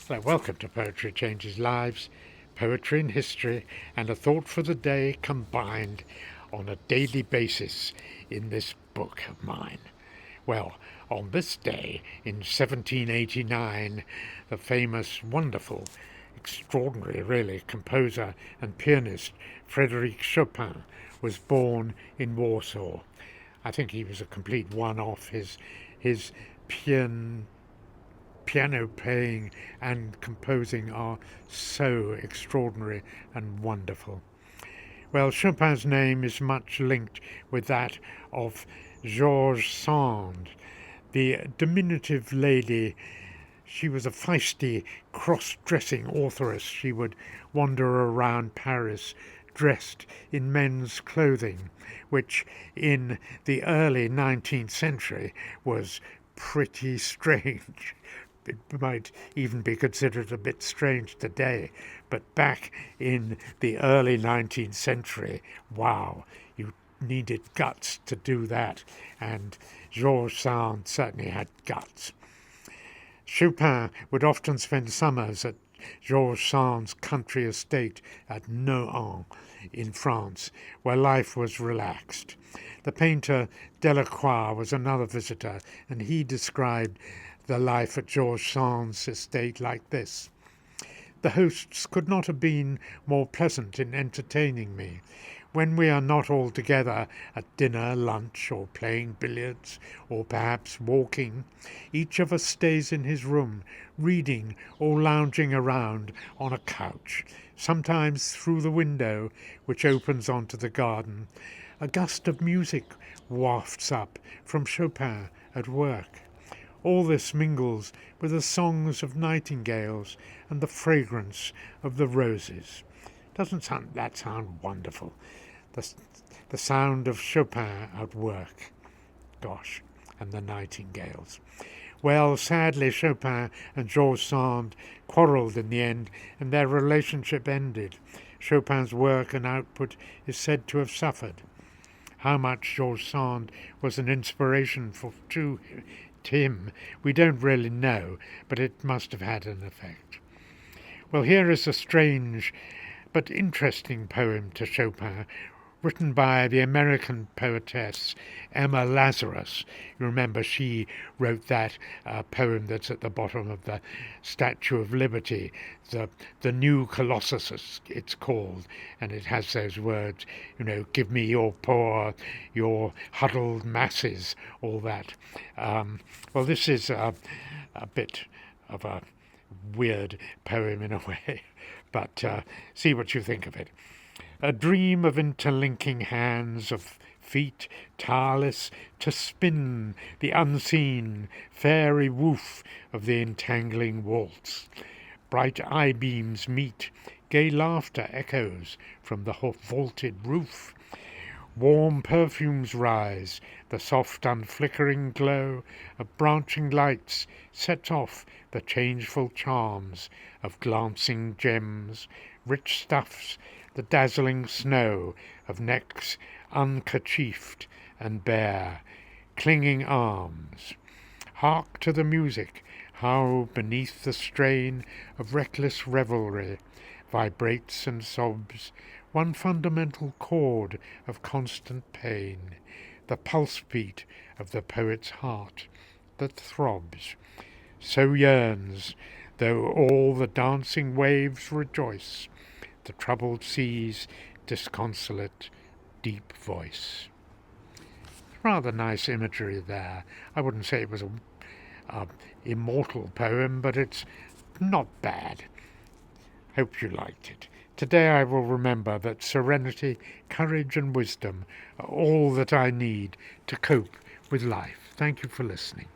Hello, welcome to Poetry Changes Lives, poetry and history, and a thought for the day combined on a daily basis in this book of mine. Well, on this day in 1789, the famous, wonderful, extraordinary, really, composer and pianist Frederic Chopin was born in Warsaw. I think he was a complete one-off. His piano playing and composing are so extraordinary and wonderful. Well, Chopin's name is much linked with that of George Sand, the diminutive lady. She was a feisty, cross-dressing authoress. She would wander around Paris dressed in men's clothing, which in the early 19th century was pretty strange. It might even be considered a bit strange today, but back in the early 19th century, wow, you needed guts to do that, and Georges Sand certainly had guts. Chopin would often spend summers at Georges Sand's country estate at Nohant in France, where life was relaxed. The painter Delacroix was another visitor, and he described the life at Georges Sand's estate like this. The hosts could not have been more pleasant in entertaining me. When we are not all together at dinner, lunch, or playing billiards, or perhaps walking, each of us stays in his room, reading or lounging around on a couch, sometimes through the window, which opens onto the garden. A gust of music wafts up from Chopin at work. All this mingles with the songs of nightingales and the fragrance of the roses. Doesn't that sound wonderful? The sound of Chopin at work. Gosh, and the nightingales. Well, sadly, Chopin and Georges Sand quarrelled in the end, and their relationship ended. Chopin's work and output is said to have suffered. How much Georges Sand was an inspiration to him, we don't really know, but it must have had an effect. Well, here is a strange but interesting poem to Chopin, written by the American poetess Emma Lazarus. You remember she wrote that poem that's at the bottom of the Statue of Liberty, the New Colossus it's called, and it has those words, give me your poor, your huddled masses, all that. Well, this is a bit of a weird poem in a way, but see what you think of it. A dream of interlinking hands, of feet tireless to spin the unseen fairy woof of the entangling waltz. Bright eye-beams meet, gay laughter echoes from the vaulted roof. Warm perfumes rise, the soft unflickering glow of branching lights sets off the changeful charms of glancing gems, rich stuffs, the dazzling snow of necks unkerchiefed and bare, clinging arms. Hark to the music, how beneath the strain of reckless revelry vibrates and sobs one fundamental chord of constant pain, the pulse beat of the poet's heart that throbs. So yearns, though all the dancing waves rejoice, the troubled sea's disconsolate, deep voice. Rather nice imagery there. I wouldn't say it was a immortal poem, but it's not bad. Hope you liked it. Today I will remember that serenity, courage and wisdom are all that I need to cope with life. Thank you for listening.